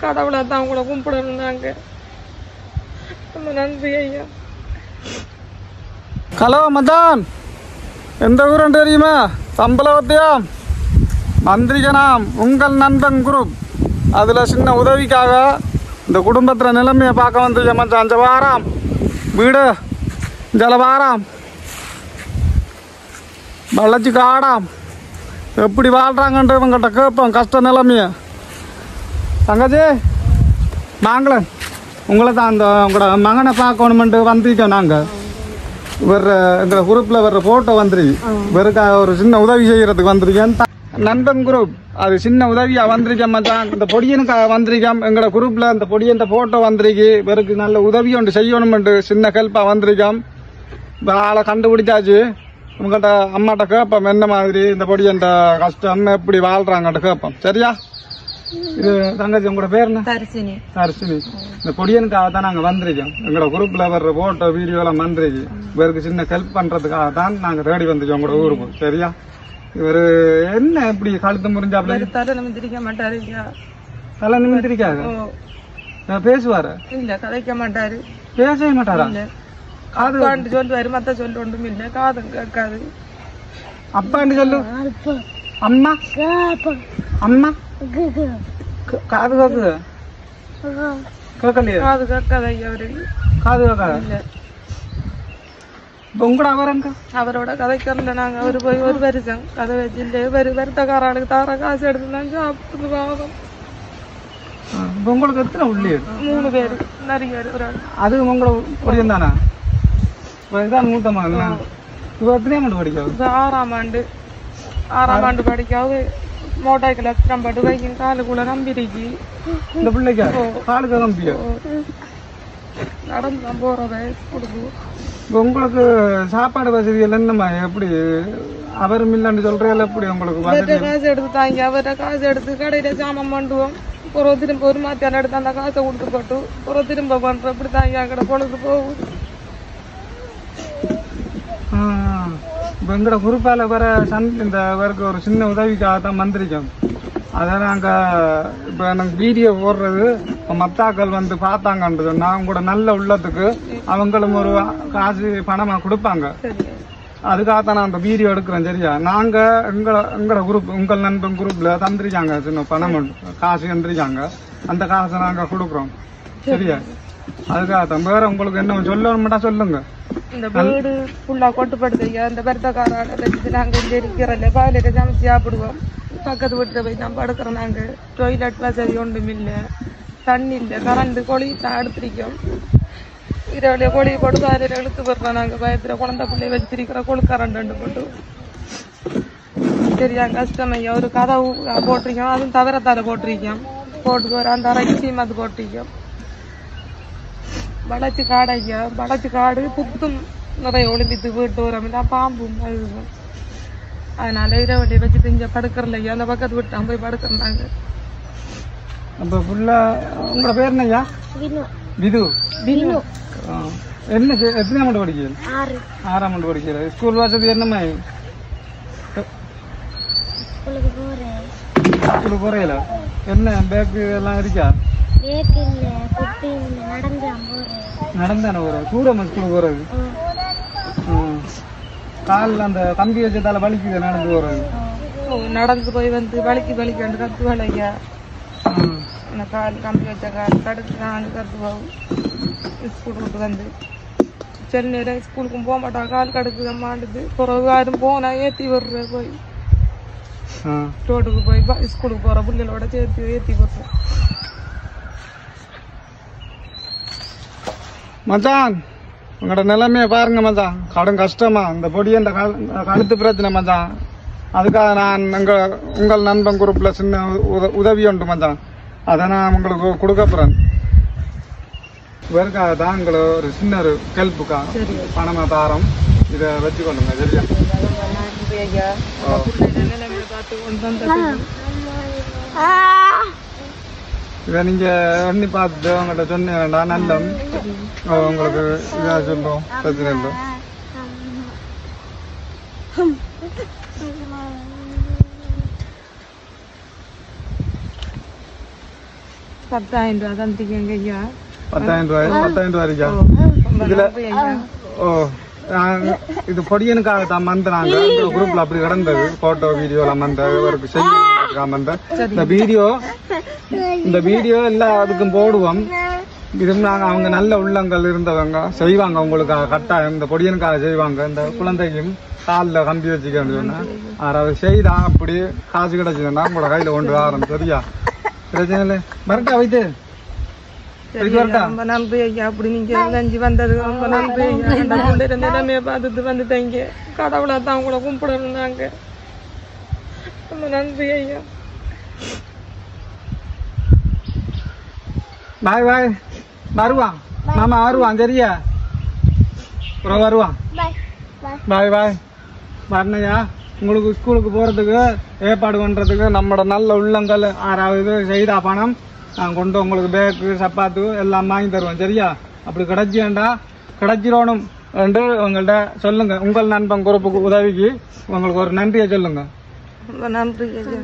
கடவுளை தான் உங்களை கும்பிடணுன்னாங்க. ரொம்ப நன்றி ஐயா. ஹலோ மச்சான், எந்த ஊருன்னு தெரியுமா? சம்பளவத்தியம் மந்திரிகனாம் உங்கள் நண்பன் குரூப். அதில் சின்ன உதவிக்காக இந்த குடும்பத்தில் நிலைமையை பார்க்க வந்திருக்கேன் மச்சான். அஞ்சு வாரம் வீடு ஜலவாரம் வளர்ச்சி காடாம் எப்படி வாழ்கிறாங்கன்ட்டு இவங்கிட்ட கேட்போம் கஷ்ட நிலைமையை. தங்கச்சி நாங்களே உங்களை தான் அந்த உங்களோட மகனை பார்க்கணுமென்ட்டு வந்திருக்கோம். நாங்கள் வர்ற எங்களை குரூப்பில் வர்ற ஃபோட்டோ வந்துருக்கு. வெறுக்காக ஒரு சின்ன உதவி செய்கிறதுக்கு வந்திருக்கேன். நண்பன் குரூப் அது சின்ன உதவியாக வந்திருக்கேன் மச்சான். இந்த பொடியனுக்காக வந்திருக்கேன். எங்களோட குரூப்பில் இந்த பொடியன் ஃபோட்டோ வந்திருக்கு. வெறுக்கு நல்ல உதவி ஒன்று செய்யணுமென்ட்டு சின்ன ஹெல்ப்பாக வந்திருக்கோம். ஆளை கண்டுபிடிச்சாச்சு. உங்கள்கிட்ட அம்மாட்ட கேட்போம் என்ன மாதிரி இந்த பொடியன் கஷ்டம் எப்படி வாழ்கிறாங்கன்ட்டு கேட்போம். சரியா? இது தங்கச்சி உங்களோட பேர் என்ன? தரிசினி. தரிசினி. இந்த பொடியனுக்காக தான் நாங்கள் வந்திருக்கோம். எங்களோட குரூப்ல வர்ற போட்டோ வீடியோ எல்லாம் வந்திருக்கு. இவருக்கு சின்ன ஹெல்ப் பண்றதுக்காக தான் நாங்க தேடி வந்திருக்கோம் உங்களோட ஊருக்கு. சரியா? இவரு என்ன எப்படி கழுத்து முறிஞ்சாப்ல? தலை நிமிந்திரிக்க மாட்டாரு. தலை நிமிந்திரிக்காது. பேசுவாரு? இல்ல, கதைக்க மாட்டாரு. பேசவே மாட்டாரா? காது சொல்லுவாரு, மத்த சொல்ல ஒன்றும் இல்ல. காதும் கேட்காது. அப்பான்னு சொல்லு. அம்மா அம்மா காது கேக்குது? கேட்கலையா? காது கேட்காது ஐயா. அவரு காது கேட்காது. இல்ல. உங்களோட அவரங்க அவரோட கதைக்கிறல நாங்க அவரு போய் ஒரு வருஷம் கதை வச்சுட்டு வருத்தக்காரனுக்கு தார காசு எடுத்துனாங்க. அப்படி பாவம். உங்களுக்கு எத்தனை உள்ளே? 3 பேரு. நிறைய ஒரு ஆள். அது உங்களோட பொடியன் தானா? இதான் மூத்த மகன். இவ எத்தனையாம் ஆண்டு படிக்காது? 6ஆம் ஆண்டு படிக்காது. மோட்டார் லட்சம் பட்டு வைக்கும். காலுக்குள்ள நம்பிருக்கு இந்த பிள்ளைக்கா? காலுக்கு நம்பியா? நடந்துதான் போறத கொடுக்கும். உங்களுக்கு சாப்பாடு வசதி எல்லாம் என்னம்மா? எப்படி அவரும் இல்லைன்னு சொல்றேன். எப்படி உங்களுக்கு காசு எடுத்து தாங்க. அவர்கிட்ட காசு எடுத்து கடையில சாமான் பண்ணுவோம். திரும்ப ஒரு மாத்தியான எடுத்து அந்த காசை கொடுத்து போட்டு திரும்ப பண்றோம். இப்படி தாங்க கடை பொழுது போகும். எங்களோட குரூப்பால வர இந்த வரைக்கு ஒரு சின்ன உதவிக்காக தான் வந்திருக்கோம். அதை நாங்கள் இப்போ நாங்கள் வீடியோ போடுறது மத்தாக்கள் வந்து பார்த்தாங்கன்றது நான் கூட நல்ல உள்ளத்துக்கு அவங்களும் ஒரு காசு பணமாக கொடுப்பாங்க. அதுக்காகத்தான் நான் அந்த வீடியோ எடுக்கிறேன். சரியா? நாங்கள் எங்களோட குரூப் உங்கள் நண்பன் குரூப்பில் தந்திருக்காங்க. சின்ன பணம் காசு தந்திருக்காங்க. அந்த காசை நாங்கள் கொடுக்குறோம். சரியா? அதுக்காகத்தான். வேற உங்களுக்கு என்ன சொல்லணும்னா சொல்லுங்க. இந்த வீடு ஃபுல்லா கொட்டுப்படுத்தையா. இந்த பெருத்தக்காரால வச்சுட்டு நாங்க இங்க இருக்கிறல பாலிட்ட சமைச்சு சாப்பிடுவோம். பக்கத்து வீட்டுல போய் நம்ம படுக்கிறோம். நாங்க டொய்லெட் வசதி ஒன்றும் இல்லை. தண்ணி இல்லை. கரண்ட் கோழி தான் எடுத்திருக்கோம். இரவுல கோழி போட்டு காலையில இழுத்து போடுறோம். நாங்க பயத்துல குழந்தை பிள்ளைய வச்சிருக்கிற கொழு கரண்ட் போட்டு சரியா கஷ்டம் ஐயா. ஒரு கதவு போட்டிருக்கோம். அதுவும் தவிரத்தால போட்டிருக்கோம். போட்டு போற அந்த அரைச்சி அது போட்டிருக்கோம். வளர்ச்சி காடு ஐயா. வளர்ச்சி காடு புத்தும் நிறைய ஒளிம்பித்து வீட்டு வரோம்னா பாம்பும் அழுகும். அதனால இரவட்டி வச்சுட்டு இங்க படுக்கிறல ஐயா. அந்த பக்கத்து வீட்டு போய் படுக்கிறாங்க. அப்ப ஃபுல்லா உங்களோட பேர் என்னய்யா? விது. விது. என்ன எத்தனை ஆண்டு படிக்கிறீங்க? 6ஆம் ஆண்டு படிக்கிறேன். ஸ்கூல் வசதி என்னம்மா? ஸ்கூலுக்கு போறீங்கள? என்ன பேக் எல்லாம் இருக்கா? நடந்தானே போற தூரம் ஸ்கூலுக்கு போறது. காலில் அந்த கம்பி வச்சதால வலிக்குது நடந்து போறது. நடந்து போய் வந்து வலிக்கு கத்துவாள் ஐயா. கால் கம்பி வச்ச கால் கடுத்து நான் கத்து போகும். ஸ்கூல் விட்டு வந்து சில நேரம் ஸ்கூலுக்கும் போக மாட்டான். கால் கடுக்கு மாண்டுது. பிறகு யாரும் போனா ஏற்றி விடுற போய் ரோட்டுக்கு போய் ஸ்கூலுக்கு போற பிள்ளைகளோட சேர்த்து ஏற்றி விடுறேன். மச்சான் உங்களோட நிலைமைய பாருங்க மச்சான். கடும் கஷ்டமா இந்த பொடிய இந்த கழுத்து பிரச்சனை மச்சான். அதுக்காக நான் உங்கள் நண்பன் குரூப்ல சின்ன உதவி உண்டு மச்சான். அதை நான் உங்களுக்கு கொடுக்க போறேன். இவருக்காக தான் உங்களை ஒரு சின்ன ஒரு ஹெல்ப்புக்கா பணமா தாரம். இதை வச்சுக்கொள்ளுங்க. சரியா? இதை நீங்க எண்ணி பார்த்துட்டு உங்கள்கிட்ட சொன்ன வேண்டாம். நல்ல உங்களுக்கு இதாக சொல்றோம். பிரச்சனை இல்லை. 10,000 ரூபா தந்திக்கங்க ஐயா. 10,000 ரூபாய் 10,000 ரூபாய் இருக்கா? ரொம்ப நன்றி ஐயா. ஓ இது பொடியனுக்காக தான் வந்து நாங்க குரூப்ல அப்படி கிடந்தது போட்டோ வீடியோ எல்லாம் வந்து ஒரு செய்ய இந்த வீடியோ எல்லா அதுக்கும் போடுவோம். இருந்தாங்க அவங்க நல்ல உள்ளங்கள் இருந்தவங்க செய்வாங்க உங்களுக்கு கட்டாயம் இந்த பொடியனுக்காக செய்வாங்க. இந்த குழந்தைக்கும் காலில் கம்பி வச்சுக்கணும்னா அதை செய்தா அப்படி காசு கிடைச்சதுன்னா உங்களோட கையில கொண்டு வரோம். சரியா? பிரச்சனை இல்லை. மரட்டா வைத்து ரொம்ப நன்றி ஐயா. அப்படி நீங்க நஞ்சு வந்தது ரொம்ப நன்றி ஐயா. நிலைமையை பார்த்துட்டு வந்துட்டீங்க. கடவுளை தான் உங்களை கும்பிடணும் நாங்க. ரொம்ப நன்றி ஐயா. பாய் பாய். வருவான் மாமா வருவான். சரியா? அப்புறம் வருவான். பாய் பாய். வரணையா உங்களுக்கு ஸ்கூலுக்கு போறதுக்கு ஏற்பாடு பண்றதுக்கு நம்மளோட நல்ல உள்ளங்கள் 6வது செய்தா பணம் நான் கொண்டு உங்களுக்கு பேக்கு சப்பாத்து எல்லாம் வாங்கி தருவேன். சரியா? அப்படி கிடைச்சேன்டா கிடைச்சிடணும் என்று உங்கள்கிட்ட சொல்லுங்க. உங்கள் நண்பன் குரூப்புக்கு உதவிக்கு உங்களுக்கு ஒரு நன்றியை சொல்லுங்க. ரொம்ப நன்றி ஐயா.